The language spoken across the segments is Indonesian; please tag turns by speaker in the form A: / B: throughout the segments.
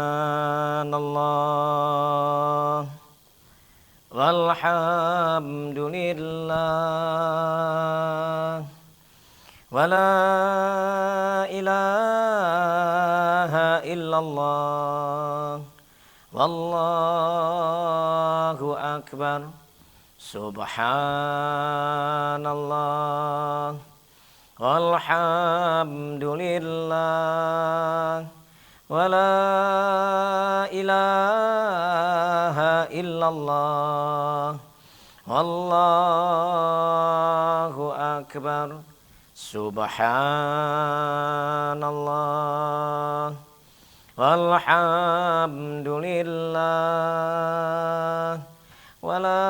A: Subhanallah walhamdulillah wala ilaha illallah wallahu akbar. Subhanallah walhamdulillah wala ilaha illallah wallahu akbar. Subhanallah walhamdulillah wala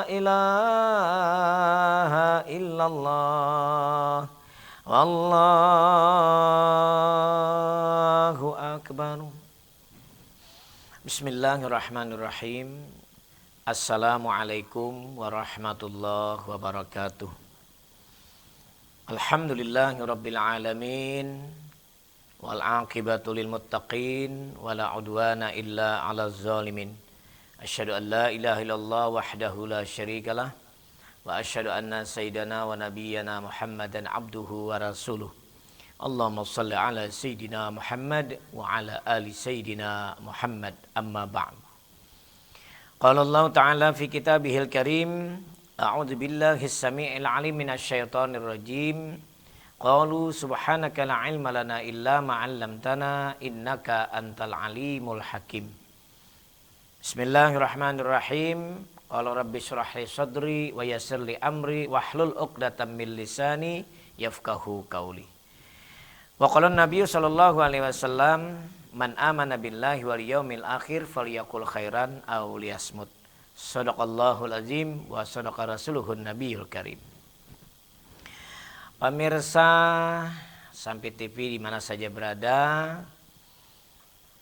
A: ilaha illallah wallahu akbar. Bismillahirrahmanirrahim. Assalamualaikum warahmatullahi wabarakatuh. Alhamdulillahirabbil alamin wal aqibatu lil muttaqin wala udwana illa 'alaz zalimin. Asyhadu an la ilaha illallah wahdahu la syarikalah wa asyhadu anna sayyidana wa nabiyyana Muhammadan abduhu wa rasuluh. Allahumma shalli ala sayyidina Muhammad wa ala ali sayyidina Muhammad, amma ba'd. Qala Allah ta'ala fi kitabihil karim, a'udzu billahi as-sami'il 'alim minasy syaithanir rajim. Qalu subhanaka la ilma lana illa ma 'allamtana innaka antal alimul hakim. Bismillahirrahmanirrahim. Qala rabbi shrah li sadri wa yassir li amri wahlul 'uqdatam min lisani yafqahu qawli. Wa qala an-nabiy sallallahu alaihi wasallam, man amana billahi wal yaumil akhir falyaqul khairan aw liyasmut. Shadaqallahul azim wa shadaqa rasuluhun nabiyul karim. Pemirsa Sampai TV di mana saja berada,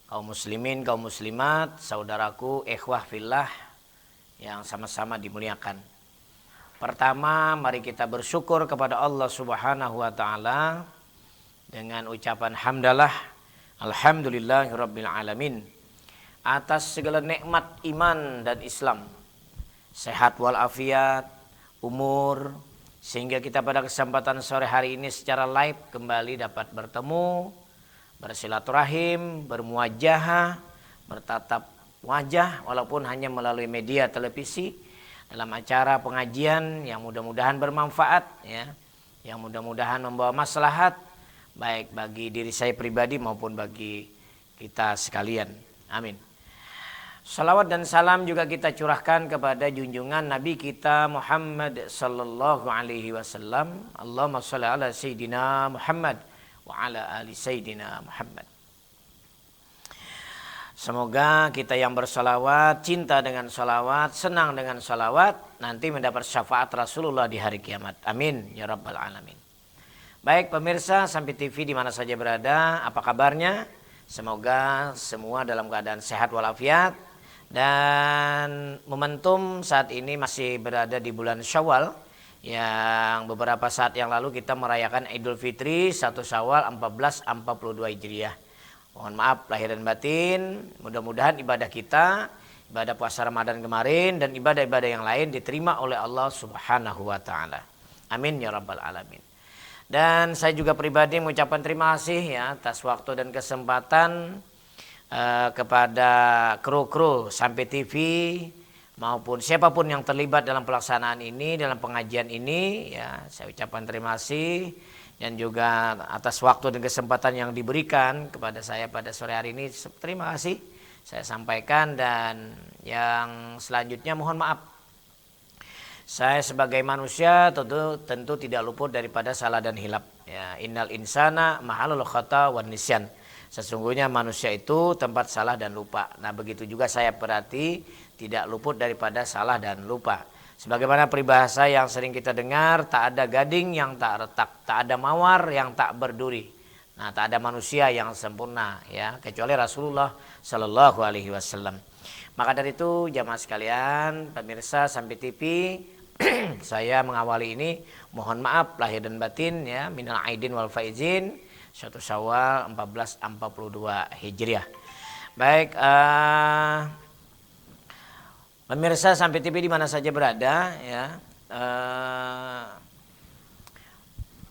A: kaum muslimin, kaum muslimat, saudaraku, ikhwah fillah yang sama-sama dimuliakan. Pertama, mari kita bersyukur kepada Allah Subhanahu wa taala dengan ucapan hamdalah, alhamdulillahirabbil alamin, atas segala nikmat iman dan Islam, sehat walafiat, umur, sehingga kita pada kesempatan sore hari ini secara live kembali dapat bertemu, bersilaturahim, bermuajahah, bertatap wajah walaupun hanya melalui media televisi dalam acara pengajian yang mudah-mudahan bermanfaat, ya, yang mudah-mudahan membawa maslahat baik bagi diri saya pribadi maupun bagi kita sekalian. Amin. Salawat dan salam juga kita curahkan kepada junjungan Nabi kita Muhammad sallallahu alaihi wasallam. Allahumma shalli ala sayyidina Muhammad wa ala ali sayyidina Muhammad. Semoga kita yang bersalawat, cinta dengan salawat, senang dengan salawat, nanti mendapat syafaat Rasulullah di hari kiamat. Amin ya rabbal alamin. Baik pemirsa Sampai TV di mana saja berada, apa kabarnya? Semoga semua dalam keadaan sehat walafiat. Dan momentum saat ini masih berada di bulan Syawal, yang beberapa saat yang lalu kita merayakan Idul Fitri 1 Syawal 1442 Hijriah. Mohon maaf lahir dan batin, mudah-mudahan ibadah kita, ibadah puasa Ramadan kemarin dan ibadah-ibadah yang lain diterima oleh Allah Subhanahu wa taala. Amin ya rabbal alamin. Dan saya juga pribadi mengucapkan terima kasih ya atas waktu dan kesempatan kepada kru-kru Sampai TV maupun siapapun yang terlibat dalam pelaksanaan ini, dalam pengajian ini, ya saya ucapkan terima kasih, dan juga atas waktu dan kesempatan yang diberikan kepada saya pada sore hari ini, terima kasih saya sampaikan. Dan yang selanjutnya mohon maaf, saya sebagai manusia tentu tidak luput daripada salah dan hilap, ya. Innal insana mahalul khata wan nisyan. Sesungguhnya manusia itu tempat salah dan lupa. Nah begitu juga saya berarti tidak luput daripada salah dan lupa. Sebagaimana peribahasa yang sering kita dengar, tak ada gading yang tak retak, tak ada mawar yang tak berduri. Nah tak ada manusia yang sempurna, ya, kecuali Rasulullah Shallallahu Alaihi Wasallam. Maka dari itu jamaah sekalian, pemirsa Sampai TV, saya mengawali ini mohon maaf lahir dan batin, ya, minal aidin wal faizin. 1 Syawal 1442 Hijriah. Baik, pemirsa Sampai TV di mana saja berada ya.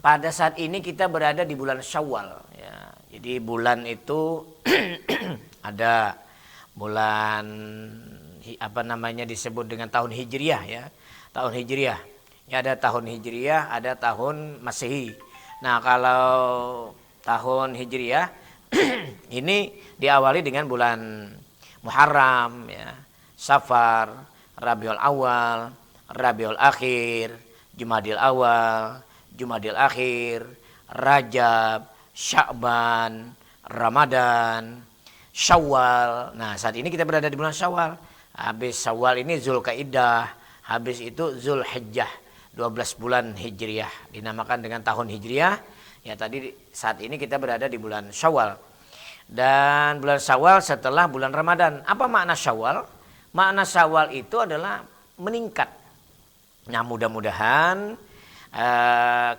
A: Pada saat ini kita berada di bulan Syawal ya. Jadi bulan itu ada bulan disebut dengan tahun Hijriah ya. Tahun Hijriah. Ya, ada tahun Hijriah, ada tahun Masehi. Nah, kalau tahun Hijriah ini diawali dengan bulan Muharram ya, Safar, Rabiul Awal, Rabiul Akhir, Jumadil Awal, Jumadil Akhir, Rajab, Sya'ban, Ramadan, Syawal. Nah, saat ini kita berada di bulan Syawal. Habis Syawal ini Zulkaidah, habis itu Zulhijjah. 12 bulan Hijriah dinamakan dengan tahun Hijriah. Ya, tadi saat ini kita berada di bulan Syawal. Dan bulan Syawal setelah bulan Ramadan. Apa makna Syawal? Makna Syawal itu adalah meningkat. Nah, mudah-mudahan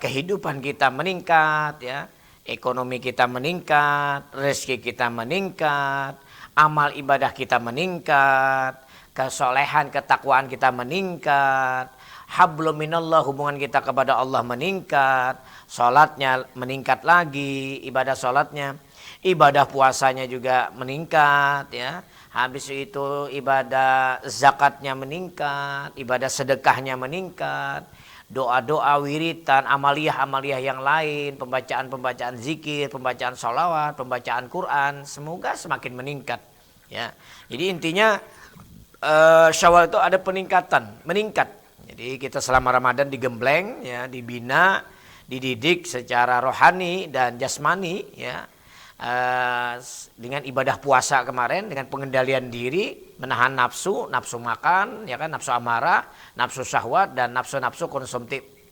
A: kehidupan kita meningkat ya. Ekonomi kita meningkat, rezeki kita meningkat, amal ibadah kita meningkat, kesolehan, ketakwaan kita meningkat, hablum minallah, hubungan kita kepada Allah meningkat, sholatnya meningkat lagi, ibadah sholatnya, ibadah puasanya juga meningkat ya. Habis itu ibadah zakatnya meningkat, ibadah sedekahnya meningkat, doa-doa, wiritan, amaliyah-amaliyah yang lain, pembacaan-pembacaan zikir, pembacaan sholawat, pembacaan Quran, semoga semakin meningkat ya. Jadi intinya Syawal itu ada peningkatan, meningkat. Jadi kita selama Ramadan digembleng ya, dibina, dididik secara rohani dan jasmani ya. Dengan ibadah puasa kemarin, dengan pengendalian diri, menahan nafsu makan ya kan, nafsu amarah, nafsu syahwat, dan nafsu-nafsu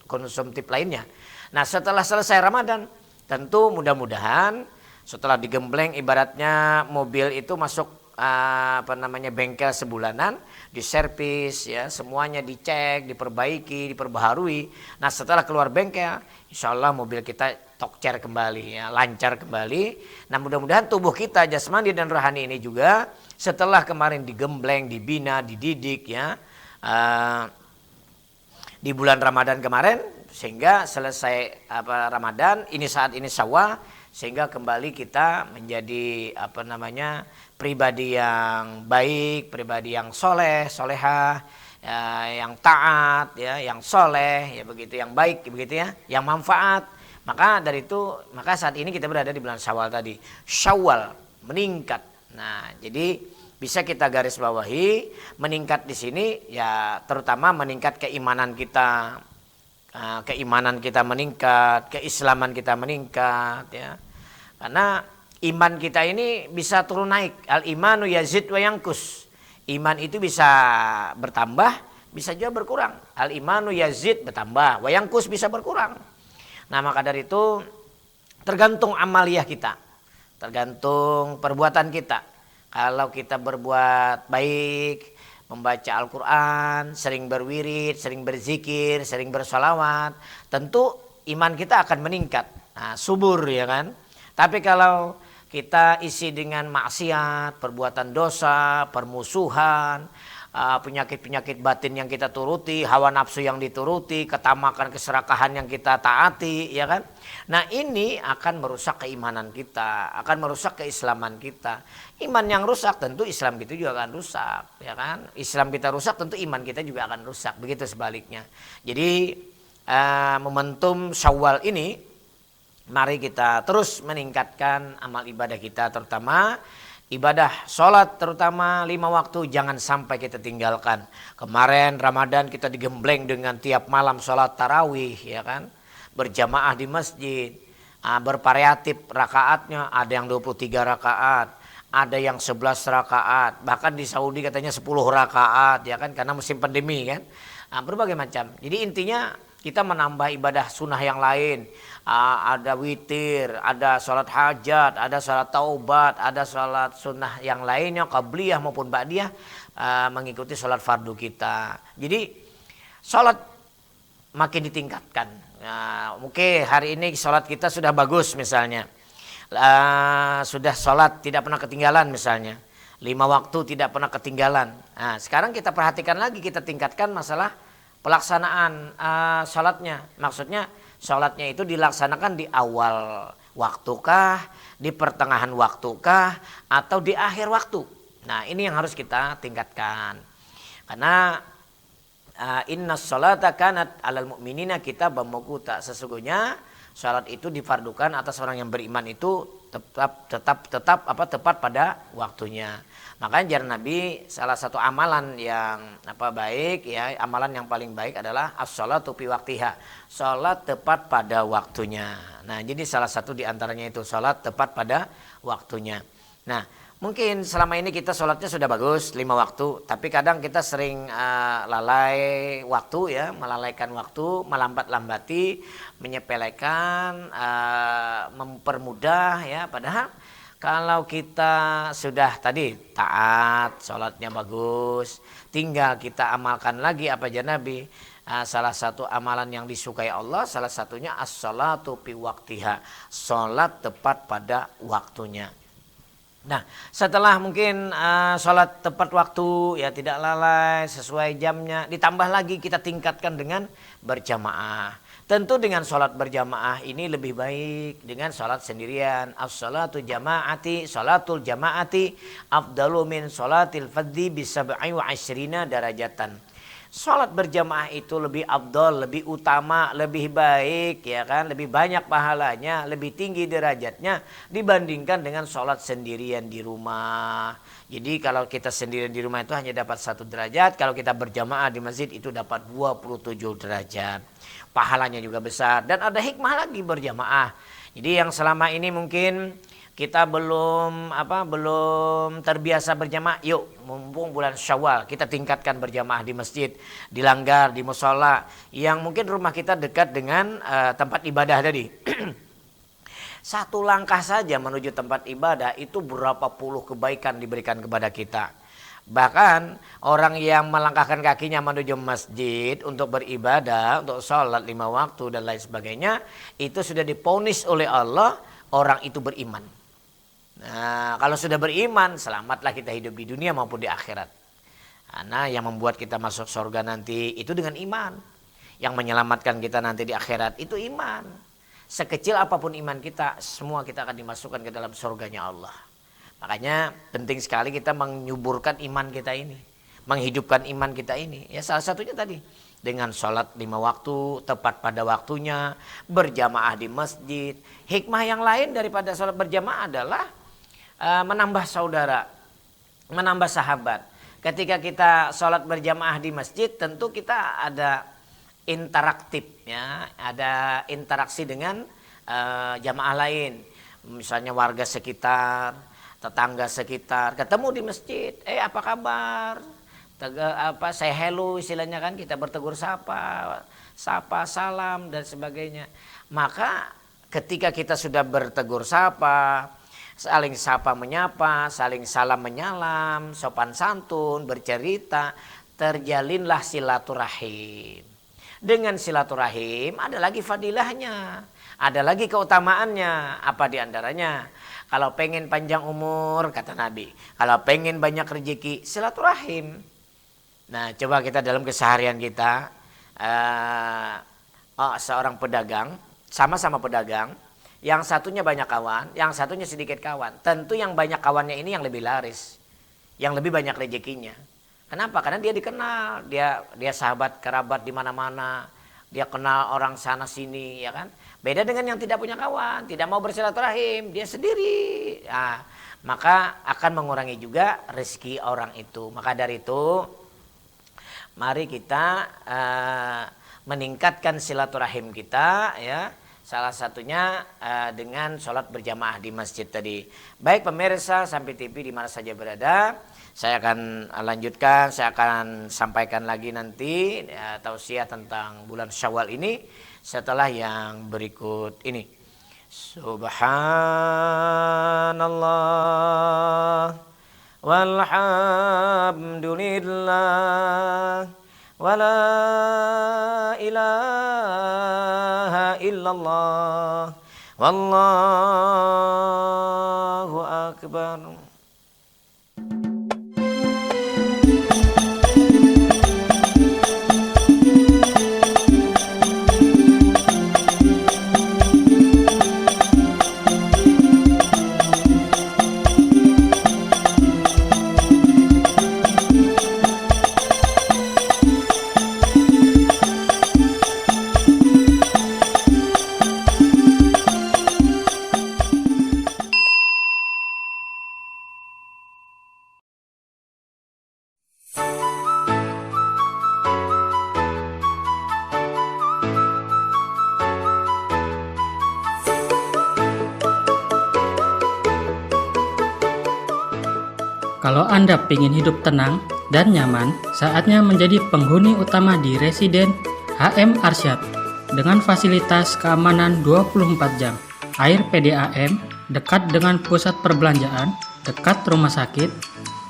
A: konsumtif lainnya. Nah, setelah selesai Ramadan, tentu mudah-mudahan setelah digembleng ibaratnya mobil itu masuk bengkel sebulanan, diservis ya, semuanya dicek, diperbaiki, diperbaharui. Nah, setelah keluar bengkel, insya Allah mobil kita tokcer kembali ya, lancar kembali. Nah, mudah-mudahan tubuh kita jasmani dan rohani ini juga setelah kemarin digembleng, dibina, dididik ya di bulan Ramadan kemarin, sehingga selesai Ramadan ini, saat ini Syawal, sehingga kembali kita menjadi pribadi yang baik, pribadi yang solehah ya, yang taat ya, yang soleh ya, begitu, yang baik begitu ya, yang manfaat. Maka dari itu, maka saat ini kita berada di bulan Syawal tadi. Syawal meningkat. Nah, jadi bisa kita garis bawahi, meningkat di sini ya terutama meningkat keimanan kita. Keimanan kita meningkat, keislaman kita meningkat ya. Karena iman kita ini bisa turun naik. Al imanu yazid wa yanqus. Iman itu bisa bertambah, bisa juga berkurang. Al imanu yazid bertambah, wa yanqus bisa berkurang. Nah, maka dari itu tergantung amaliyah kita, tergantung perbuatan kita. Kalau kita berbuat baik, membaca Al-Quran, sering berwirid, sering berzikir, sering bersolawat, tentu iman kita akan meningkat. Nah, subur ya kan. Tapi kalau kita isi dengan maksiat, perbuatan dosa, permusuhan, penyakit-penyakit batin yang kita turuti, hawa nafsu yang dituruti, ketamakan, keserakahan yang kita taati, ya kan? Nah, ini akan merusak keimanan kita, akan merusak keislaman kita. Iman yang rusak tentu Islam kita juga akan rusak, ya kan? Islam kita rusak tentu iman kita juga akan rusak, begitu sebaliknya. Jadi momentum Syawal ini, mari kita terus meningkatkan amal ibadah kita, terutama ibadah sholat, terutama 5 waktu jangan sampai kita tinggalkan. Kemarin Ramadan kita digembleng dengan tiap malam sholat tarawih, ya kan, berjamaah di masjid, bervariatif rakaatnya, ada yang 23 rakaat, ada yang 11 rakaat, bahkan di Saudi katanya 10 rakaat, ya kan, karena musim pandemi kan. Berbagai macam. Jadi intinya kita menambah ibadah sunnah yang lain. Ada witir, ada sholat hajat, ada sholat taubat, ada sholat sunnah yang lainnya, qabliyah maupun ba'diyah, mengikuti sholat fardu kita. Jadi sholat makin ditingkatkan. Nah, mungkin hari ini sholat kita sudah bagus misalnya. sudah sholat tidak pernah ketinggalan misalnya. 5 waktu tidak pernah ketinggalan. Nah, sekarang kita perhatikan lagi, kita tingkatkan masalah pelaksanaan sholatnya. Maksudnya sholatnya itu dilaksanakan di awal waktukah, di pertengahan waktukah, atau di akhir waktu. Nah, ini yang harus kita tingkatkan. Karena inna sholata kanat alal mu'minina kitaban mawquta. Sesungguhnya sholat itu difardukan atas orang yang beriman itu tepat pada waktunya. Makanya ajaran Nabi, salah satu amalan yang baik ya, amalan yang paling baik adalah as-sholatu fi waqtiha. Salat tepat pada waktunya. Nah, jadi salah satu di antaranya itu salat tepat pada waktunya. Nah, mungkin selama ini kita sholatnya sudah bagus 5 waktu, tapi kadang kita sering lalai waktu ya, melalaikan waktu, melambat-lambati, menyepelekan, mempermudah ya. Padahal kalau kita sudah tadi taat, sholatnya bagus, tinggal kita amalkan lagi apa aja Nabi. Salah satu amalan yang disukai Allah, salah satunya as-sholatu fi waqtiha, sholat tepat pada waktunya. Nah, setelah mungkin sholat tepat waktu ya, tidak lalai sesuai jamnya, ditambah lagi kita tingkatkan dengan berjamaah. Tentu dengan sholat berjamaah ini lebih baik dengan sholat sendirian. As-sholatu jama'ati, sholatul jama'ati afdalu min sholatil fadhi bisab'i wa asyrina darajatan. Sholat berjamaah itu lebih afdal, lebih utama, lebih baik ya kan, lebih banyak pahalanya, lebih tinggi derajatnya dibandingkan dengan sholat sendirian di rumah. Jadi kalau kita sendirian di rumah itu hanya dapat 1 derajat, kalau kita berjamaah di masjid itu dapat 27 derajat. Pahalanya juga besar dan ada hikmah lagi berjamaah. Jadi yang selama ini mungkin kita belum terbiasa berjamaah, yuk mumpung bulan Syawal kita tingkatkan berjamaah di masjid, di langgar, di mushola yang mungkin rumah kita dekat dengan tempat ibadah tadi. 1 langkah saja menuju tempat ibadah itu berapa puluh kebaikan diberikan kepada kita. Bahkan orang yang melangkahkan kakinya menuju masjid untuk beribadah, untuk sholat 5 waktu dan lain sebagainya, itu sudah diponis oleh Allah orang itu beriman. Nah, kalau sudah beriman, selamatlah kita hidup di dunia maupun di akhirat. Karena yang membuat kita masuk surga nanti itu dengan iman. Yang menyelamatkan kita nanti di akhirat itu iman. Sekecil apapun iman kita, semua kita akan dimasukkan ke dalam surganya Allah. Makanya penting sekali kita menyuburkan iman kita ini, menghidupkan iman kita ini. Ya salah satunya tadi dengan sholat 5 waktu tepat pada waktunya, berjamaah di masjid. Hikmah yang lain daripada sholat berjamaah adalah menambah saudara, menambah sahabat. Ketika kita sholat berjamaah di masjid, tentu kita ada interaktif ya, ada interaksi dengan jamaah lain, misalnya warga sekitar, tetangga sekitar, ketemu di masjid, apa kabar? Say hello istilahnya kan, kita bertegur sapa, salam dan sebagainya. Maka ketika kita sudah bertegur sapa, saling sapa menyapa, saling salam menyalam, sopan santun, bercerita, terjalinlah silaturahim. Dengan silaturahim ada lagi fadilahnya, ada lagi keutamaannya. Apa diantaranya? Kalau pengen panjang umur, kata Nabi, kalau pengen banyak rezeki, silaturahim. Nah, coba kita dalam keseharian kita, seorang pedagang, sama-sama pedagang, yang satunya banyak kawan, yang satunya sedikit kawan. Tentu yang banyak kawannya ini yang lebih laris, yang lebih banyak rezekinya. Kenapa? Karena dia dikenal, dia sahabat kerabat di mana-mana, dia kenal orang sana sini, ya kan? Beda dengan yang tidak punya kawan, tidak mau bersilaturahim, dia sendiri. Nah, maka akan mengurangi juga rezeki orang itu. Maka dari itu, mari kita meningkatkan silaturahim kita, ya. Salah satunya dengan sholat berjamaah di masjid tadi. Baik pemirsa Sampai TV di mana saja berada, saya akan lanjutkan, saya akan sampaikan lagi nanti tausiah tentang bulan Syawal ini setelah yang berikut ini. Subhanallah walhamdulillah wala ilaha illallah Wallahu akbar.
B: Kalau Anda ingin hidup tenang dan nyaman, saatnya menjadi penghuni utama di Residen HM Arsyad dengan fasilitas keamanan 24 jam, air PDAM, dekat dengan pusat perbelanjaan, dekat rumah sakit,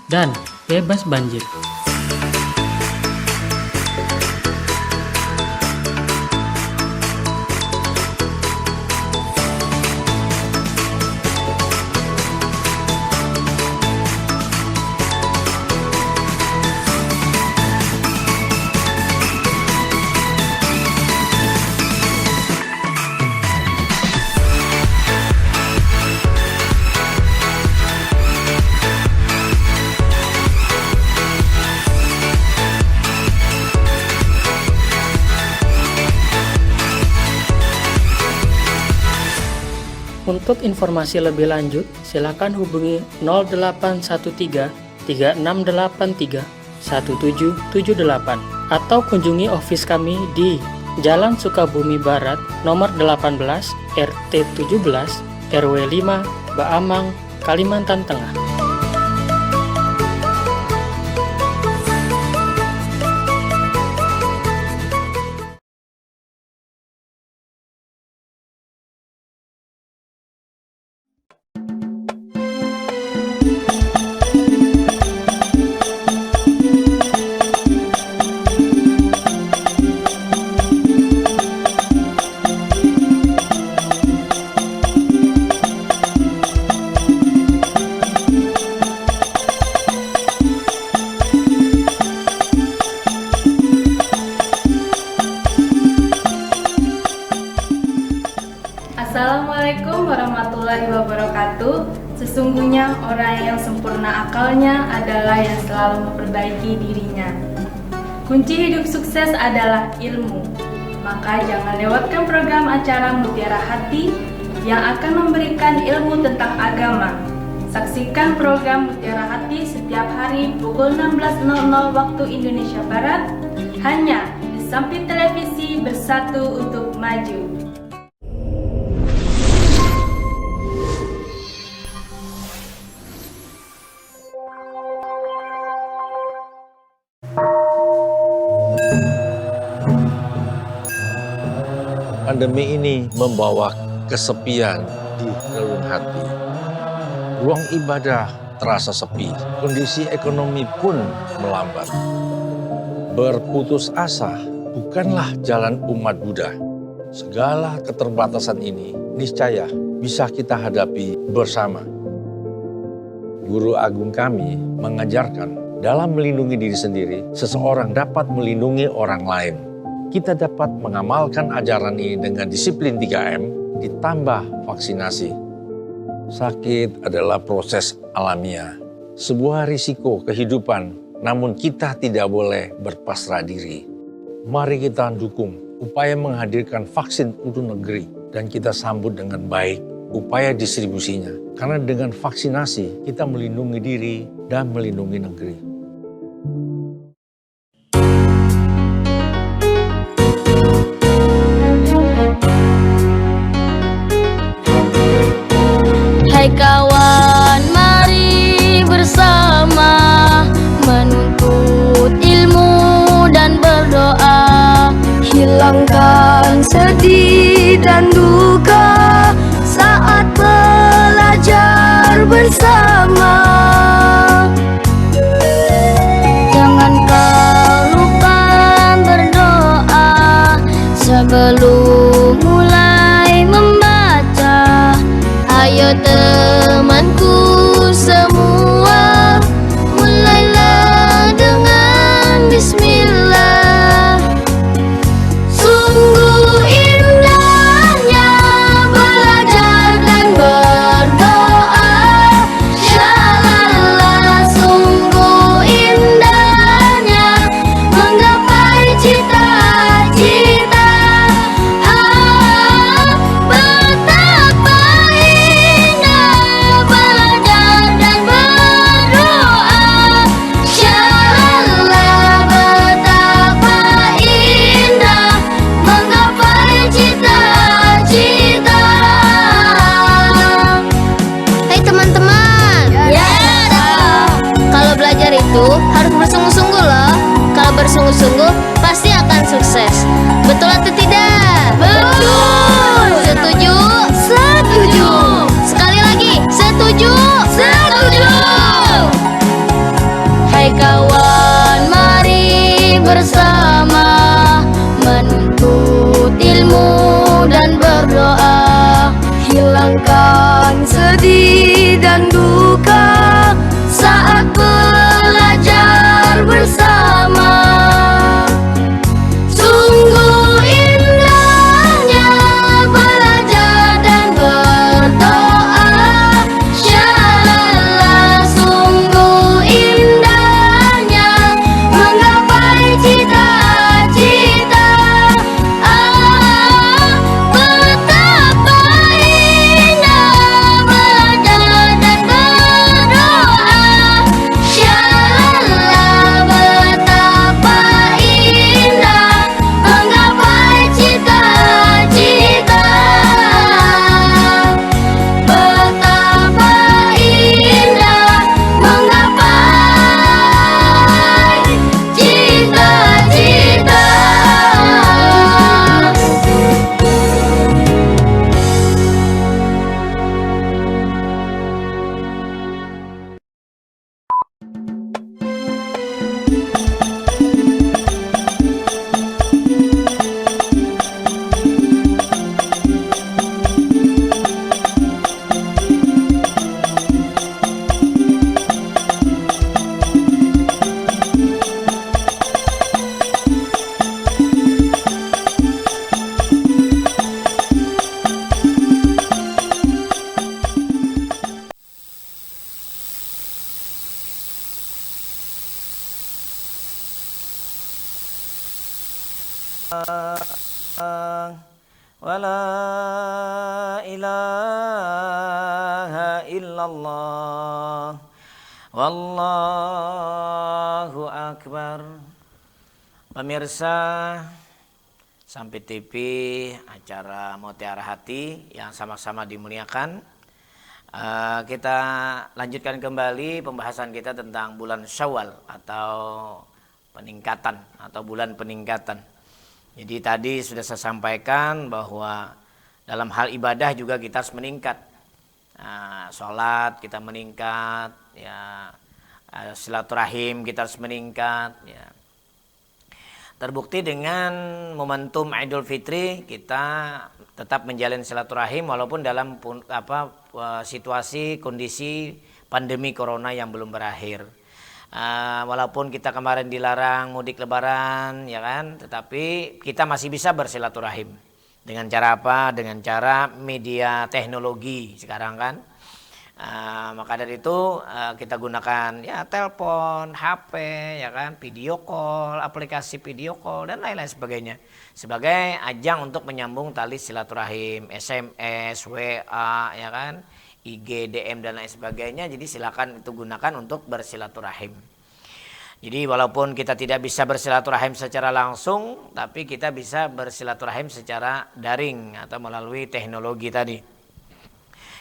B: dan bebas banjir. Untuk informasi lebih lanjut, silakan hubungi 0813 3683 1778 atau kunjungi office kami di Jalan Sukabumi Barat, nomor 18, RT 17, RW 5, Baamang, Kalimantan Tengah.
C: Assalamualaikum warahmatullahi wabarakatuh. Sesungguhnya orang yang sempurna akalnya adalah yang selalu memperbaiki dirinya. Kunci hidup sukses adalah ilmu. Maka jangan lewatkan program acara Mutiara Hati yang akan memberikan ilmu tentang agama. Saksikan program Mutiara Hati setiap hari pukul 16.00 waktu Indonesia Barat hanya di Sampit Televisi Bersatu untuk Maju.
D: Pandemi ini membawa kesepian di relung hati. Ruang ibadah terasa sepi, kondisi ekonomi pun melambat. Berputus asa bukanlah jalan umat Buddha. Segala keterbatasan ini niscaya bisa kita hadapi bersama. Guru agung kami mengajarkan dalam melindungi diri sendiri, seseorang dapat melindungi orang lain. Kita dapat mengamalkan ajaran ini dengan disiplin 3M ditambah vaksinasi. Sakit adalah proses alamiah, sebuah risiko kehidupan, namun kita tidak boleh berpasrah diri. Mari kita dukung upaya menghadirkan vaksin untuk negeri dan kita sambut dengan baik upaya distribusinya. Karena dengan vaksinasi kita melindungi diri dan melindungi negeri.
E: Hai kawan, mari bersama menuntut ilmu dan berdoa. Hilangkan sedih dan duka saat belajar bersama. Jangan kau lupa berdoa sebelum mulai membaca. itu harus bersungguh-sungguh loh. Kalau bersungguh-sungguh pasti akan sukses. Betul atau tidak? Betul. Setuju? Setuju. Sekali lagi, setuju? Setuju. Hai kawan, mari bersama menuntut ilmu dan berdoa. Hilangkan sedih dan duka saat belajar bersama. Sungguh indahnya belajar dan berdoa. Syalallah, sungguh indahnya menggapai cita-cita. Betapa indah belajar dan berdoa. Syalallah, betapa indah menggapai cita-cita. Betapa indah menggapai cita-cita.
A: Wala ilaha illallah. Wallahu akbar. Pemirsa Sampai TV acara Mutiara Hati yang sama-sama dimuliakan. Kita lanjutkan kembali pembahasan kita tentang bulan Syawal atau peningkatan atau bulan peningkatan. Jadi tadi sudah saya sampaikan bahwa dalam hal ibadah juga kita harus meningkat. Sholat kita meningkat, ya, silaturahim kita harus meningkat. Ya. Terbukti dengan momentum Idul Fitri kita tetap menjalin silaturahim walaupun dalam situasi kondisi pandemi corona yang belum berakhir. Walaupun kita kemarin dilarang mudik lebaran, ya kan, tetapi kita masih bisa bersilaturahim. Dengan cara apa? Dengan cara media teknologi sekarang kan. Maka dari itu kita gunakan ya telepon, HP, ya kan, video call, aplikasi video call dan lain-lain sebagainya sebagai ajang untuk menyambung tali silaturahim, SMS, WA, ya kan, IG, DM dan lain sebagainya. Jadi silakan itu gunakan untuk bersilaturahim. Jadi walaupun kita tidak bisa bersilaturahim secara langsung, tapi kita bisa bersilaturahim secara daring atau melalui teknologi tadi.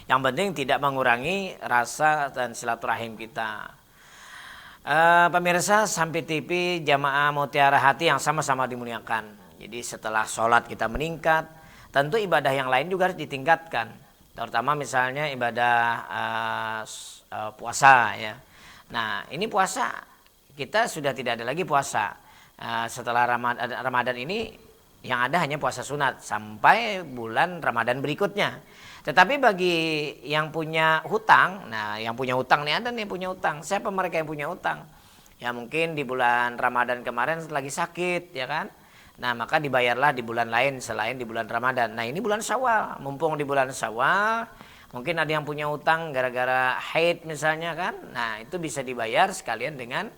A: Yang penting tidak mengurangi rasa dan silaturahim kita. Pemirsa Sampai TV jamaah Mutiara Hati yang sama-sama dimuliakan. Jadi setelah sholat kita meningkat, tentu ibadah yang lain juga harus ditingkatkan. Terutama misalnya ibadah puasa ya. Nah ini puasa kita sudah tidak ada lagi puasa. Setelah Ramadan ini yang ada hanya puasa sunat sampai bulan Ramadan berikutnya. Tetapi bagi yang punya hutang, nah yang punya hutang nih ada nih punya hutang. Siapa mereka yang punya hutang? Ya mungkin di bulan Ramadan kemarin lagi sakit ya kan. Nah maka dibayarlah di bulan lain selain di bulan Ramadan. Nah ini bulan Syawal, mumpung di bulan Syawal mungkin ada yang punya hutang gara-gara haid misalnya kan. Nah itu bisa dibayar sekalian dengan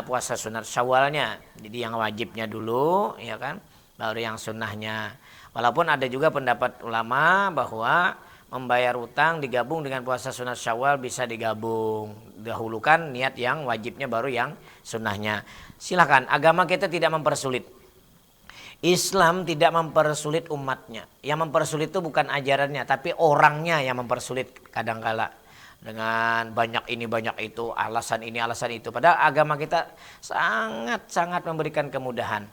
A: puasa sunat Syawalnya. Jadi yang wajibnya dulu ya kan, baru yang sunnahnya. Walaupun ada juga pendapat ulama bahwa membayar utang digabung dengan puasa sunat Syawal bisa digabung. Dahulukan niat yang wajibnya baru yang sunnahnya. Silakan, agama kita tidak mempersulit. Islam tidak mempersulit umatnya. Yang mempersulit itu bukan ajarannya, tapi orangnya yang mempersulit kadangkala. dengan banyak ini banyak itu, alasan ini alasan itu. Padahal agama kita sangat-sangat memberikan kemudahan.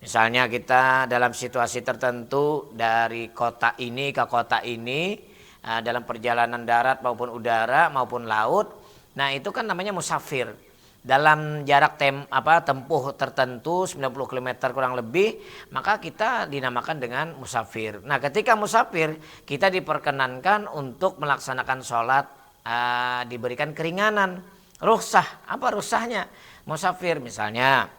A: Misalnya kita dalam situasi tertentu dari kota ini ke kota ini, dalam perjalanan darat maupun udara maupun laut, nah itu kan namanya musafir. Dalam jarak tempuh tertentu 90 km kurang lebih, maka kita dinamakan dengan musafir. Nah ketika musafir kita diperkenankan untuk melaksanakan sholat, diberikan keringanan, rukhsah. Apa rukhsahnya? Musafir misalnya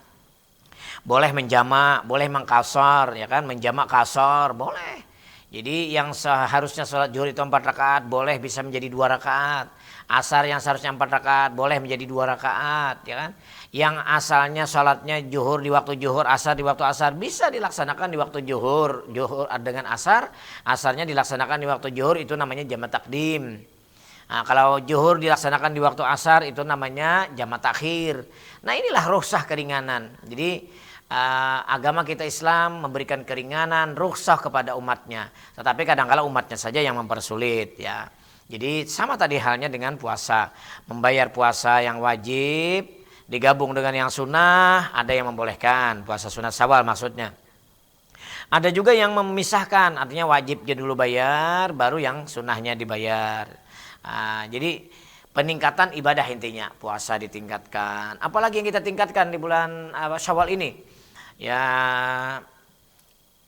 A: boleh menjamak, boleh mengkasar, ya kan? Menjamak kasar boleh. Jadi yang seharusnya sholat zuhur itu 4 rakaat boleh bisa menjadi 2 rakaat. Asar yang seharusnya 4 rakaat boleh menjadi 2 rakaat, ya kan? Yang asalnya sholatnya zuhur di waktu zuhur, asar di waktu asar, bisa dilaksanakan di waktu zuhur. Zuhur dengan asar, asarnya dilaksanakan di waktu zuhur, itu namanya jamak takdim. Nah, kalau zuhur dilaksanakan di waktu asar itu namanya jamak takhir. Nah inilah rukhsah keringanan. Jadi agama kita Islam memberikan keringanan, rukhsah kepada umatnya. Tetapi kadang-kala umatnya saja yang mempersulit, ya. Jadi sama tadi halnya dengan puasa. Membayar puasa yang wajib digabung dengan yang sunnah, ada yang membolehkan. Puasa sunat Syawal maksudnya. Ada juga yang memisahkan, artinya wajibnya dulu bayar, baru yang sunnahnya dibayar. Jadi peningkatan ibadah intinya, puasa ditingkatkan. Apalagi yang kita tingkatkan di bulan Syawal ini? Ya,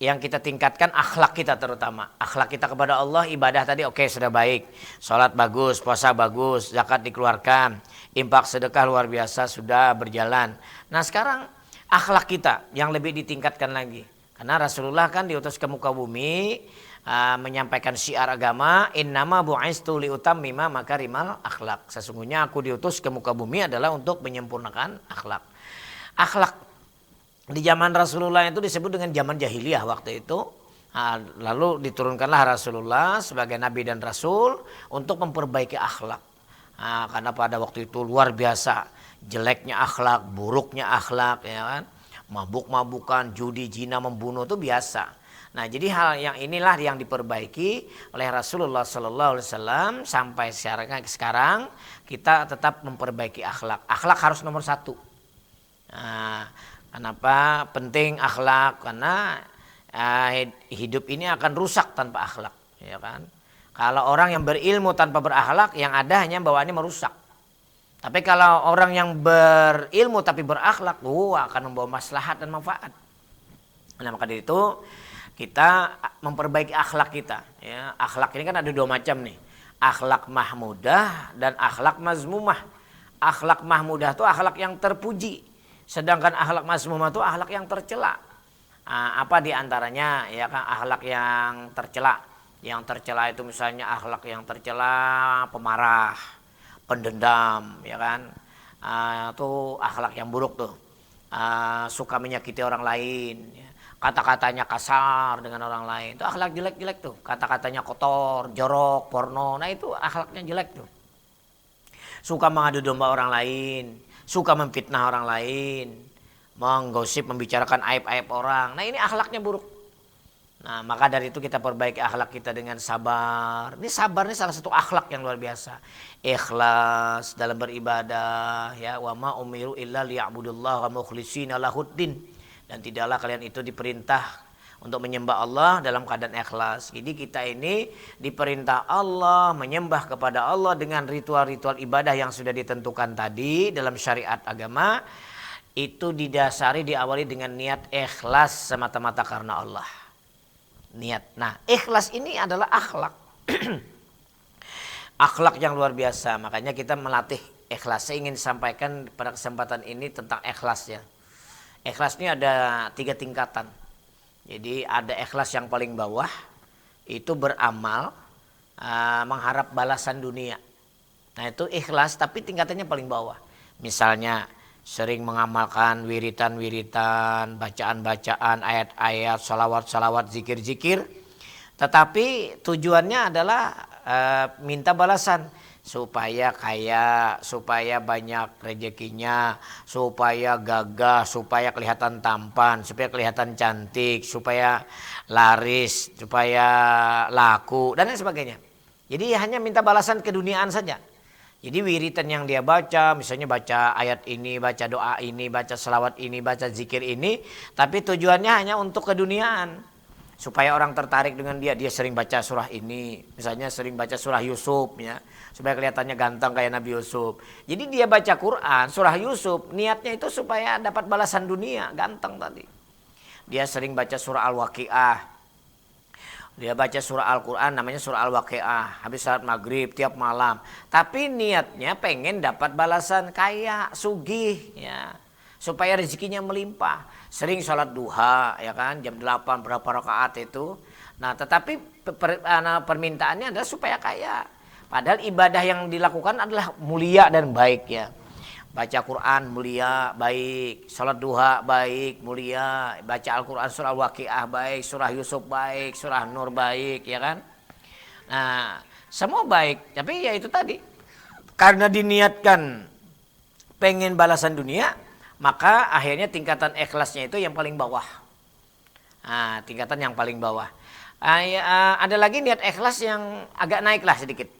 A: yang kita tingkatkan akhlak kita, terutama akhlak kita kepada Allah. Ibadah tadi oke, sudah baik, sholat bagus, puasa bagus, zakat dikeluarkan, infak sedekah luar biasa sudah berjalan. Nah sekarang akhlak kita yang lebih ditingkatkan lagi, karena Rasulullah kan diutus ke muka bumi menyampaikan syiar agama, innama bu'istu liutammima makarimal akhlak. Sesungguhnya aku diutus ke muka bumi adalah untuk menyempurnakan akhlak. Akhlak di zaman Rasulullah itu disebut dengan zaman jahiliyah waktu itu. Lalu diturunkanlah Rasulullah sebagai nabi dan rasul untuk memperbaiki akhlak. Karena pada waktu itu luar biasa jeleknya akhlak, buruknya akhlak, ya kan? Mabuk-mabukan, judi, zina, membunuh itu biasa. Nah, jadi hal yang inilah yang diperbaiki oleh Rasulullah Sallallahu Alaihi Wasallam sampai sekarang kita tetap memperbaiki akhlak. Akhlak harus nomor 1. Nah, kenapa penting akhlak? Karena hidup ini akan rusak tanpa akhlak, ya kan? Kalau orang yang berilmu tanpa berakhlak, yang ada hanya bawaannya merusak. Tapi kalau orang yang berilmu tapi berakhlak, akan membawa maslahat dan manfaat. Nah, maka dari itu kita memperbaiki akhlak kita. Ya, akhlak ini kan ada 2 macam nih, akhlak mahmudah dan akhlak mazmumah. Akhlak mahmudah itu akhlak yang terpuji, sedangkan akhlak mazmumah itu akhlak yang tercela. Apa diantaranya? Ya kan, akhlak yang tercela. Yang tercela itu misalnya akhlak yang tercela pemarah, pendendam, ya kan? Itu akhlak yang buruk tuh. Suka menyakiti orang lain, ya. Kata-katanya kasar dengan orang lain, itu akhlak jelek-jelek tuh. Kata-katanya kotor, jorok, porno, nah itu akhlaknya jelek tuh. Suka mengadu domba orang lain, suka memfitnah orang lain, menggosip, membicarakan aib-aib orang. Nah ini akhlaknya buruk. Nah maka dari itu kita perbaiki akhlak kita dengan sabar. Ini sabar ini salah satu akhlak yang luar biasa. Ikhlas dalam beribadah, ya, wa ma umiru illa liya'budullaha mukhlishina lahuddin. Dan tidaklah kalian itu diperintah untuk menyembah Allah dalam keadaan ikhlas. Jadi kita ini diperintah Allah menyembah kepada Allah dengan ritual-ritual ibadah yang sudah ditentukan tadi dalam syariat agama. Itu didasari, diawali dengan niat ikhlas semata-mata karena Allah. Niat. Nah, ikhlas ini adalah akhlak. Akhlak yang luar biasa. Makanya kita melatih ikhlas. Saya ingin sampaikan pada kesempatan ini tentang ikhlas, ya. Ikhlas ini ada 3 tingkatan. Jadi ada ikhlas yang paling bawah, itu beramal mengharap balasan dunia. Nah itu ikhlas tapi tingkatannya paling bawah. Misalnya sering mengamalkan wiritan-wiritan, bacaan-bacaan, ayat-ayat, salawat-salawat, zikir-zikir. Tetapi tujuannya adalah minta balasan. Supaya kaya, supaya banyak rezekinya, supaya gagah, supaya kelihatan tampan, supaya kelihatan cantik, supaya laris, supaya laku, dan lain sebagainya. Jadi hanya minta balasan keduniaan saja. Jadi wiritan yang dia baca, misalnya baca ayat ini, baca doa ini, baca selawat ini, baca zikir ini, tapi tujuannya hanya untuk keduniaan. Supaya orang tertarik dengan dia sering baca surah ini, misalnya sering baca surah Yusuf ya, supaya kelihatannya ganteng kayak Nabi Yusuf. Jadi dia baca Quran, surah Yusuf, niatnya itu supaya dapat balasan dunia, ganteng tadi. Dia sering baca surah Al-Waqiah. Dia baca surah Al-Quran namanya surah Al-Waqiah. Habis salat maghrib tiap malam. Tapi niatnya pengen dapat balasan kaya, sugih ya. Supaya rezekinya melimpah. Sering sholat duha ya kan. Jam 8 berapa rakaat itu. Nah tetapi permintaannya adalah supaya kaya. Padahal ibadah yang dilakukan adalah mulia dan baik ya. Baca Quran mulia, baik. Salat duha baik, mulia. Baca Al-Quran surah Al-Waqiah baik, surah Yusuf baik, surah Nur baik, ya kan? Nah, semua baik. Tapi ya itu tadi. Karena diniatkan pengen balasan dunia, maka akhirnya tingkatan ikhlasnya itu yang paling bawah. Nah, tingkatan yang paling bawah. Ada lagi niat ikhlas yang agak naik lah sedikit.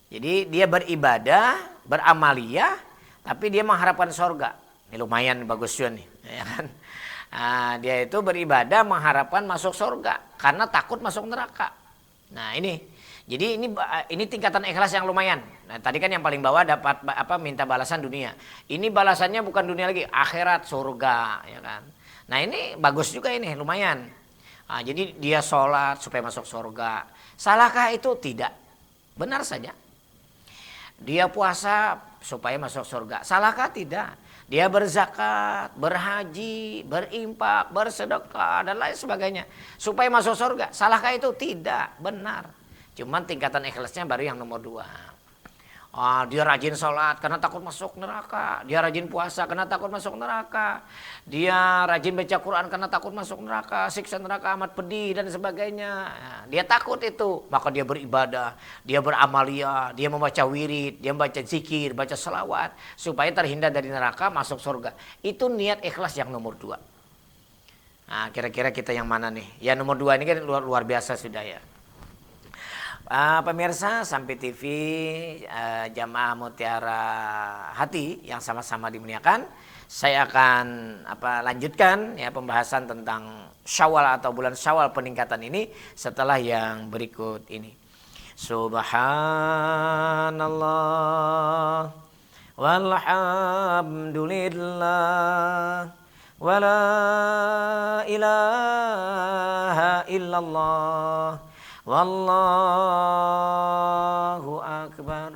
A: Jadi dia beribadah, beramaliyah, tapi dia mengharapkan sorga. Ini lumayan bagus juga nih, ya kan? Nah, dia itu beribadah mengharapkan masuk sorga karena takut masuk neraka. Nah ini, jadi ini tingkatan ikhlas yang lumayan. Nah tadi kan yang paling bawah dapat minta balasan dunia. Ini balasannya bukan dunia lagi, akhirat surga, ya kan? Nah ini bagus juga ini, lumayan. Nah, jadi dia sholat supaya masuk sorga. Salahkah itu? Tidak, benar saja. Dia puasa supaya masuk surga. Salahkah? Tidak. Dia berzakat, berhaji, berimpak, bersedekah dan lain sebagainya supaya masuk surga. Salahkah itu? Tidak. Benar. Cuman tingkatan ikhlasnya baru yang nomor 2. Dia rajin sholat karena takut masuk neraka. Dia rajin puasa karena takut masuk neraka. Dia rajin baca Quran karena takut masuk neraka. Siksa neraka amat pedih dan sebagainya. Nah, dia takut itu. Maka dia beribadah. Dia beramaliyah. Dia membaca wirid. Dia membaca zikir. Baca selawat. Supaya terhindar dari neraka masuk surga. Itu niat ikhlas yang nomor 2. Nah kira-kira kita yang mana nih? Ya nomor 2 ini kan luar biasa sudah ya. Pemirsa Sampai TV, Jamaah Mutiara Hati yang sama-sama dimuliakan, saya akan lanjutkan ya pembahasan tentang Syawal atau bulan Syawal peningkatan ini setelah yang berikut ini. Subhanallah walhamdulillah wala ilaha illallah wallahu akbar.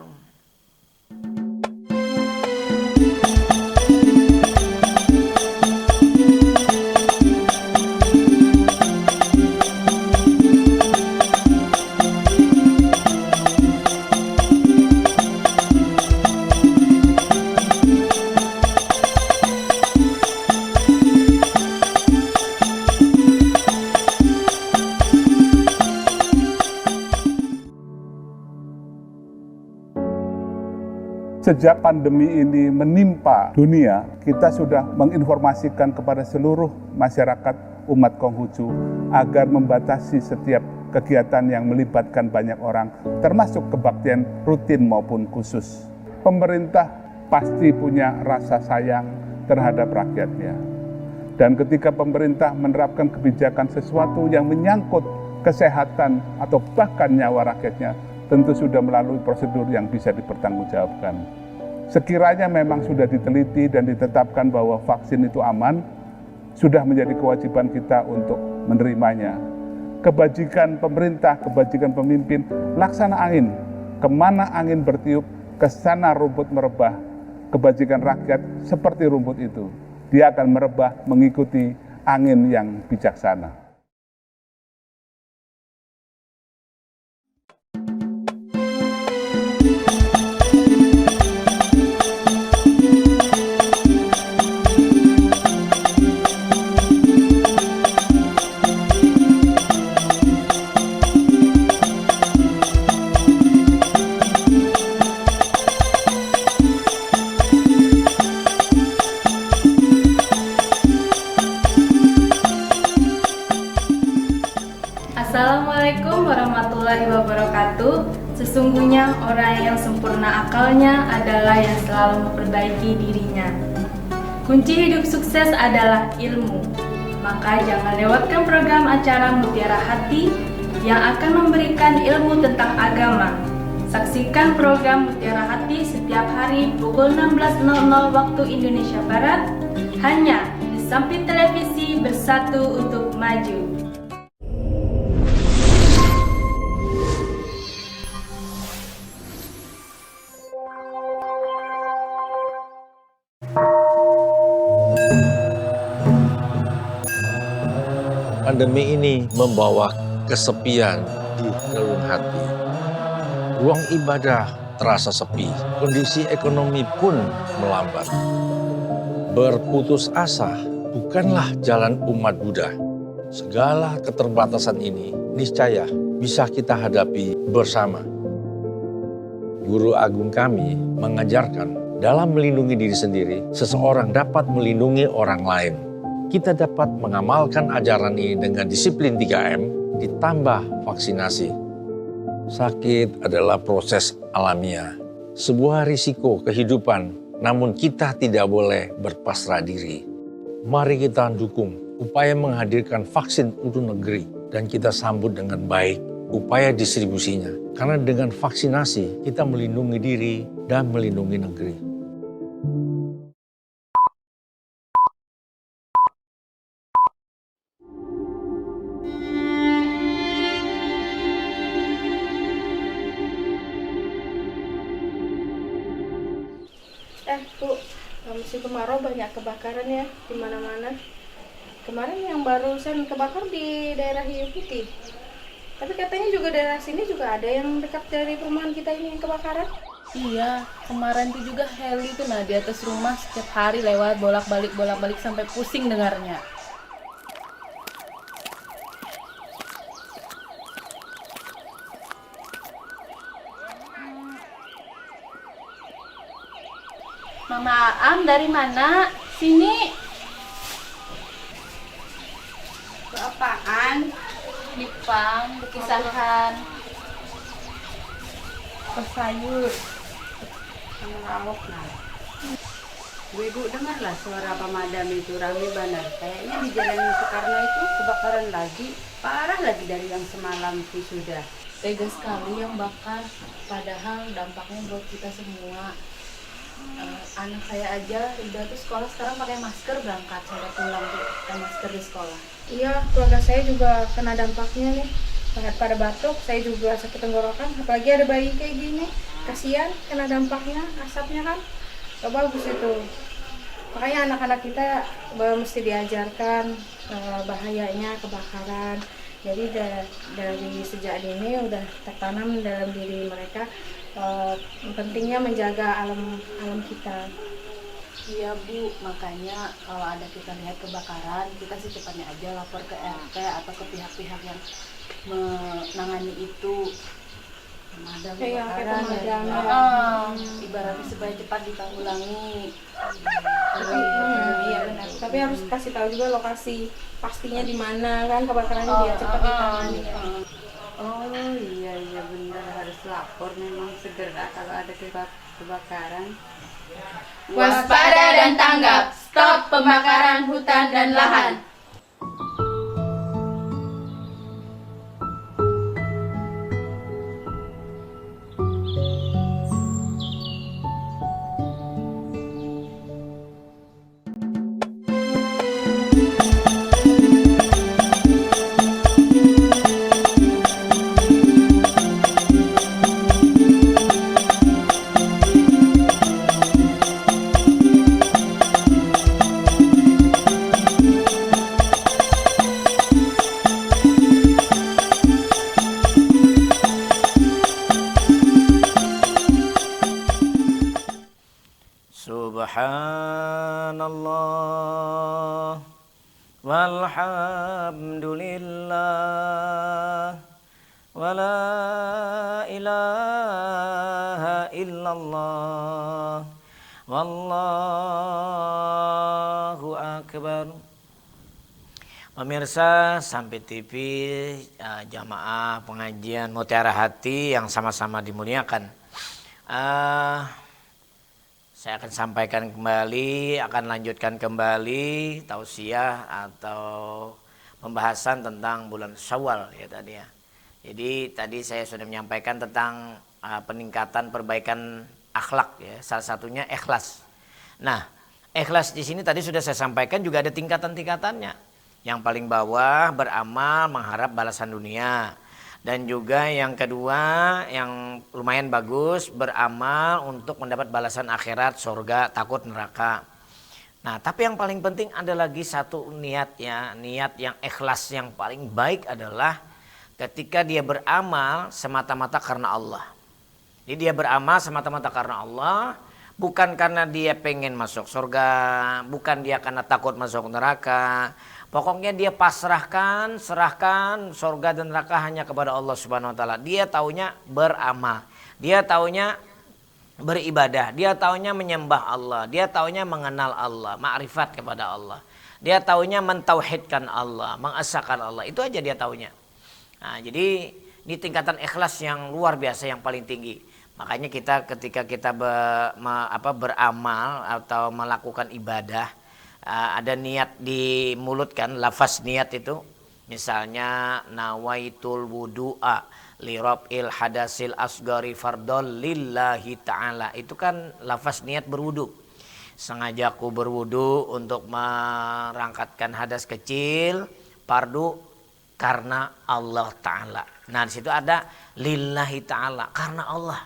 F: Sejak pandemi ini menimpa dunia, kita sudah menginformasikan kepada seluruh masyarakat umat Konghucu agar membatasi setiap kegiatan yang melibatkan banyak orang, termasuk kebaktian rutin maupun khusus. Pemerintah pasti punya rasa sayang terhadap rakyatnya. Dan ketika pemerintah menerapkan kebijakan sesuatu yang menyangkut kesehatan atau bahkan nyawa rakyatnya, tentu sudah melalui prosedur yang bisa dipertanggungjawabkan. Sekiranya memang sudah diteliti dan ditetapkan bahwa vaksin itu aman, sudah menjadi kewajiban kita untuk menerimanya. Kebajikan pemerintah, kebajikan pemimpin, laksana angin. Kemana angin bertiup, ke sana rumput merebah. Kebajikan rakyat seperti rumput itu. Dia akan merebah mengikuti angin yang bijaksana.
C: Assalamualaikum warahmatullahi wabarakatuh. Sesungguhnya orang yang sempurna akalnya adalah yang selalu memperbaiki dirinya. Kunci hidup sukses adalah ilmu. Maka jangan lewatkan program acara Mutiara Hati yang akan memberikan ilmu tentang agama. Saksikan program Mutiara Hati setiap hari pukul 16.00 waktu Indonesia Barat hanya di Sampit Televisi Bersatu untuk Maju.
D: Pandemi ini membawa kesepian di relung hati. Ruang ibadah terasa sepi, kondisi ekonomi pun melambat. Berputus asa bukanlah jalan umat Buddha. Segala keterbatasan ini niscaya bisa kita hadapi bersama. Guru agung kami mengajarkan dalam melindungi diri sendiri, seseorang dapat melindungi orang lain. Kita dapat mengamalkan ajaran ini dengan disiplin 3M ditambah vaksinasi. Sakit adalah proses alamiah, sebuah risiko kehidupan, namun kita tidak boleh berpasrah diri. Mari kita dukung upaya menghadirkan vaksin untuk negeri dan kita sambut dengan baik upaya distribusinya. Karena dengan vaksinasi kita melindungi diri dan melindungi negeri.
G: Bu, musim kemarau banyak kebakaran ya di mana-mana. Kemarin yang barusan kebakar di daerah Hiu Putih. Tapi katanya juga daerah sini juga ada yang dekat dari perumahan kita ini yang kebakaran.
H: Iya, kemarin tuh juga heli tuh di atas rumah setiap hari lewat bolak-balik sampai pusing dengarnya. Mama Am dari mana? Sini.
G: Apaan?
H: Dipang, dipisahkan.
G: Sayur sama lauk nah. Ibu dengarlah suara pemadam itu rame banget. Kayaknya di Jalan Soekarno itu kebakaran lagi, parah lagi dari yang semalam itu sudah.
H: Tega sekali yang bakar, padahal dampaknya buat kita semua. Anak saya aja udah tuh sekolah sekarang pakai masker berangkat sampai pulang tuh pakai masker di sekolah.
G: Iya, keluarga saya juga kena dampaknya nih. Pada batuk, saya juga sakit tenggorokan. Apalagi ada bayi kayak gini, kasihan kena dampaknya, asapnya kan. Gak bagus itu. Makanya anak-anak kita mesti diajarkan bahayanya kebakaran. Jadi dari sejak dini udah tertanam dalam diri mereka pentingnya menjaga alam kita.
H: Iya Bu, makanya kalau ada kita lihat kebakaran, kita secepatnya aja lapor ke RT atau ke pihak-pihak yang menangani itu. Pemadam kebakaran ya. Ibaratnya supaya cepat ditanggulangi.
G: Iya benar. Tapi harus kasih tahu juga lokasi pastinya di mana kan kebakarannya biar cepat ditangani. Oh iya benar, harus lapor memang segera kalau ada kebakaran.
E: Waspada dan tanggap, stop pembakaran hutan dan lahan.
A: Subhanallah walhamdulillah wa la ilaha illallah wallahu akbar. Pemirsa Sampai TV, jamaah pengajian Mutiara Hati yang sama-sama dimuliakan. Saya akan sampaikan kembali, akan lanjutkan kembali tausiah atau pembahasan tentang bulan Syawal ya tadi ya. Jadi tadi saya sudah menyampaikan tentang peningkatan perbaikan akhlak ya, salah satunya ikhlas. Nah, ikhlas di sini tadi sudah saya sampaikan juga ada tingkatan-tingkatannya. Yang paling bawah beramal mengharap balasan dunia. Dan juga yang kedua yang lumayan bagus beramal untuk mendapat balasan akhirat, surga, takut neraka. Nah tapi yang paling penting ada lagi satu niat ya. Niat yang ikhlas yang paling baik adalah ketika dia beramal semata-mata karena Allah. Jadi dia beramal semata-mata karena Allah. Bukan karena dia pengen masuk surga. Bukan dia karena takut masuk neraka. Pokoknya dia serahkan surga dan neraka hanya kepada Allah Subhanahu wa taala. Dia taunya beramal. Dia taunya beribadah. Dia taunya menyembah Allah. Dia taunya mengenal Allah, ma'rifat kepada Allah. Dia taunya mentauhidkan Allah, mengesahkan Allah. Itu aja dia taunya. Nah, jadi ini tingkatan ikhlas yang luar biasa yang paling tinggi. Makanya kita ketika kita beramal atau melakukan ibadah, ada niat di mulut kan, lafaz niat itu. Misalnya nawaitul wudu'a li rab'il hadasil asgari fardol lillahi ta'ala. Itu kan lafaz niat berwudu. Sengaja aku berwudu untuk merangkatkan hadas kecil fardu karena Allah Ta'ala. Nah di situ ada lillahi ta'ala, karena Allah.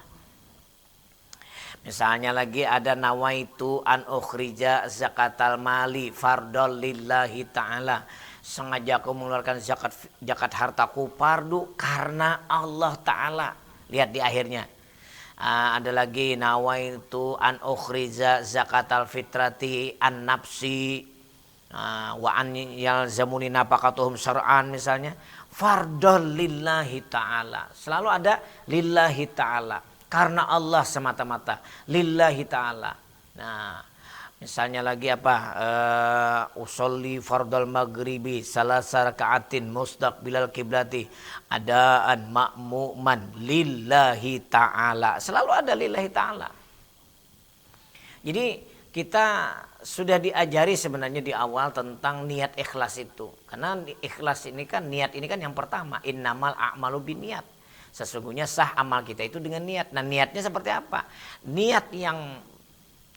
A: Misalnya lagi ada nawaitu an ukhrija zakatal mali fardol lillahi ta'ala. Sengaja aku mengeluarkan zakat hartaku fardu karena Allah Ta'ala. Lihat di akhirnya. Ada lagi nawaitu an ukhrija zakatal fitrati an nafsi wa an yalzamuni nafaqatuhum syar'an misalnya. Fardol lillahi ta'ala. Selalu ada lillahi ta'ala. Karena Allah semata-mata, lillahi ta'ala. Nah, misalnya lagi usolli fardal maghribi salasa raka'atin mustaqbilal kiblati adaan ma'muman lillahi ta'ala. Selalu ada lillahi ta'ala. Jadi kita sudah diajari sebenarnya di awal tentang niat ikhlas itu. Karena ikhlas ini kan, niat ini kan yang pertama. Innamal a'malu binniat. Sesungguhnya sah amal kita itu dengan niat. Nah niatnya seperti apa? Niat yang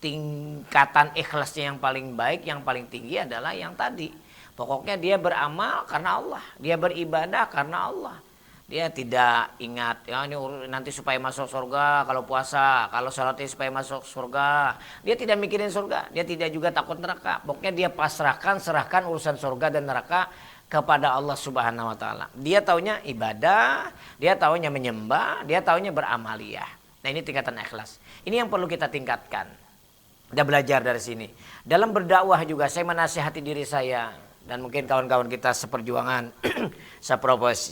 A: tingkatan ikhlasnya yang paling baik, yang paling tinggi adalah yang tadi. Pokoknya dia beramal karena Allah. Dia beribadah karena Allah. Dia tidak ingat, ya ini nanti supaya masuk surga kalau puasa. Kalau sholat supaya masuk surga. Dia tidak mikirin surga. Dia tidak juga takut neraka. Pokoknya dia serahkan urusan surga dan neraka kepada Allah Subhanahu wa taala. Dia taunya ibadah, dia taunya menyembah, dia taunya beramaliyah. Nah, ini tingkatan ikhlas. Ini yang perlu kita tingkatkan. Kita belajar dari sini. Dalam berdakwah juga saya menasihati diri saya dan mungkin kawan-kawan kita seperjuangan,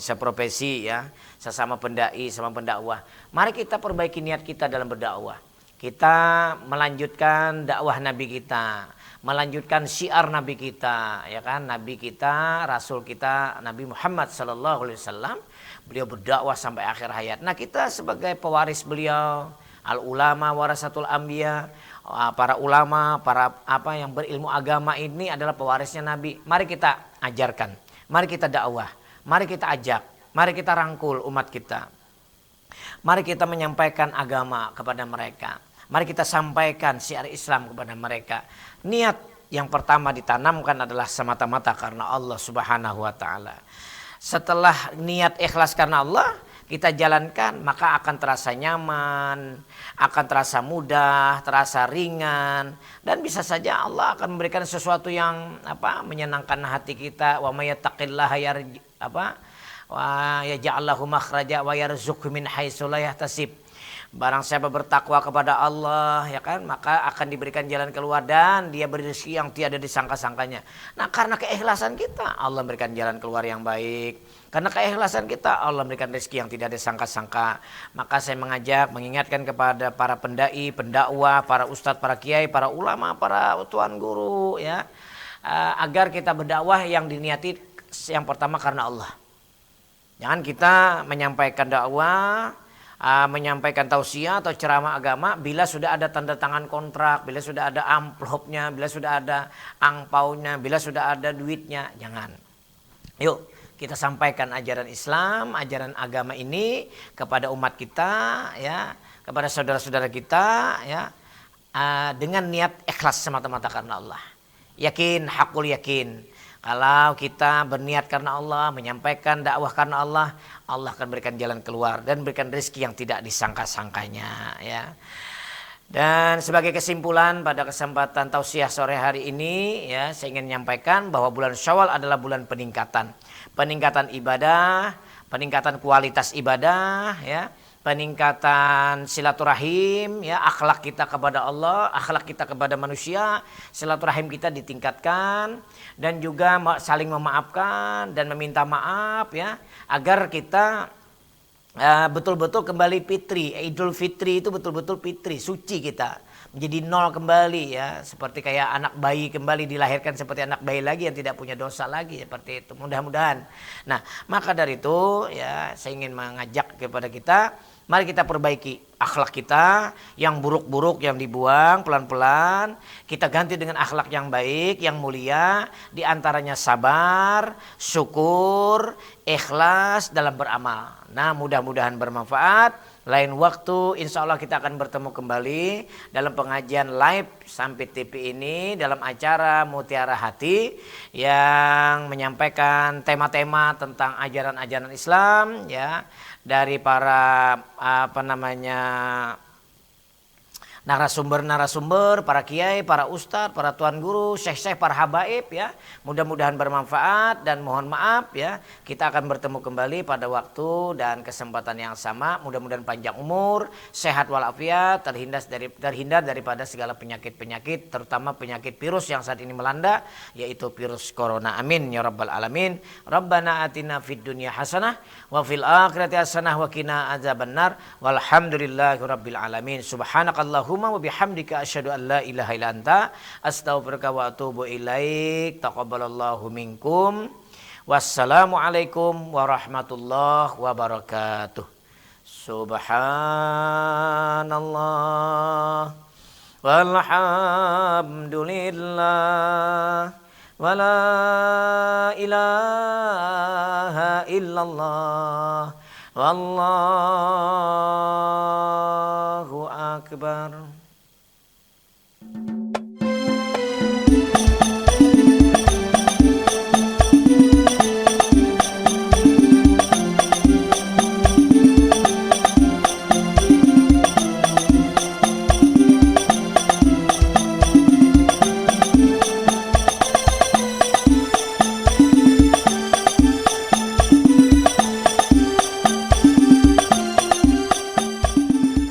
A: seprofesi ya, sesama pendai, sama pendakwah. Mari kita perbaiki niat kita dalam berdakwah. Kita melanjutkan dakwah Nabi kita, melanjutkan syiar Nabi kita, ya kan? Nabi kita, Rasul kita, Nabi Muhammad SAW, beliau berdakwah sampai akhir hayat. Nah kita sebagai pewaris beliau, al ulama warasatul anbiya, para ulama, para yang berilmu agama ini adalah pewarisnya Nabi. Mari kita ajarkan, mari kita dakwah, mari kita ajak, mari kita rangkul umat kita. Mari kita menyampaikan agama kepada mereka. Mari kita sampaikan syiar Islam kepada mereka. Niat yang pertama ditanamkan adalah semata-mata karena Allah Subhanahu wa taala. Setelah niat ikhlas karena Allah kita jalankan, maka akan terasa nyaman, akan terasa mudah, terasa ringan, dan bisa saja Allah akan memberikan sesuatu yang menyenangkan hati kita. Wa may yattaqillaha wa yaj'allahu makhraja wa yarzuqhu min haitsu la yahtasib. Barang siapa bertakwa kepada Allah, ya kan, maka akan diberikan jalan keluar dan dia beri rezeki yang tiada disangka-sangkanya. Nah, karena keikhlasan kita, Allah memberikan jalan keluar yang baik. Karena keikhlasan kita, Allah memberikan rezeki yang tidak disangka-sangka. Maka saya mengingatkan kepada para pendai, pendakwah, para ustadz, para kiai, para ulama, para tuan guru, ya, agar kita berdakwah yang diniati yang pertama karena Allah. Jangan kita menyampaikan dakwah, menyampaikan tausiah atau ceramah agama bila sudah ada tanda tangan kontrak, bila sudah ada amplopnya, bila sudah ada angpaunya, bila sudah ada duitnya. Jangan. Yuk kita sampaikan ajaran Islam, ajaran agama ini kepada umat kita, ya, kepada saudara-saudara kita, ya, dengan niat ikhlas semata-mata karena Allah. Yakin, hakul yakin. Kalau kita berniat karena Allah, menyampaikan dakwah karena Allah, Allah akan berikan jalan keluar dan berikan rezeki yang tidak disangka-sangkanya, ya. Dan sebagai kesimpulan pada kesempatan tausiah sore hari ini, ya, saya ingin menyampaikan bahwa bulan Syawal adalah bulan peningkatan ibadah, peningkatan kualitas ibadah, ya, peningkatan silaturahim, ya, akhlak kita kepada Allah, akhlak kita kepada manusia, silaturahim kita ditingkatkan dan juga saling memaafkan dan meminta maaf, ya, agar kita betul-betul kembali fitri. Idul Fitri itu betul-betul fitri, suci kita. Menjadi nol kembali, ya, seperti kayak anak bayi kembali dilahirkan seperti anak bayi lagi yang tidak punya dosa lagi, seperti itu. Mudah-mudahan. Nah, maka dari itu, ya, saya ingin mengajak kepada kita, mari kita perbaiki akhlak kita yang buruk-buruk yang dibuang pelan-pelan, kita ganti dengan akhlak yang baik, yang mulia, di antaranya sabar, syukur, ikhlas dalam beramal. Nah, mudah-mudahan bermanfaat. Lain waktu insya Allah kita akan bertemu kembali dalam pengajian live Sampit TV ini, dalam acara Mutiara Hati yang menyampaikan tema-tema tentang ajaran-ajaran Islam, ya, dari para narasumber, para kiai, para ustadz, para tuan guru, syekh-syekh, para habaib, ya. Mudah-mudahan bermanfaat dan mohon maaf, ya. Kita akan bertemu kembali pada waktu dan kesempatan yang sama. Mudah-mudahan panjang umur, sehat walafiat, terhindar daripada segala penyakit-penyakit, terutama penyakit virus yang saat ini melanda, yaitu virus corona. Amin ya rabbal alamin. Rabbana atina fid dunya hasanah wa fil akhirati hasanah wa qina adzabannar. Walhamdulillahi rabbil alamin. Subhanakallahumma wa bihamdika asyhadu an la ilaha illa anta astaghfiruka wa atubu ilaik. Taqabbalallahu minkum. Wassalamualaikum warahmatullahi wabarakatuh. Subhanallah walhamdulillah wa la ilaha illallah wallahu akbar.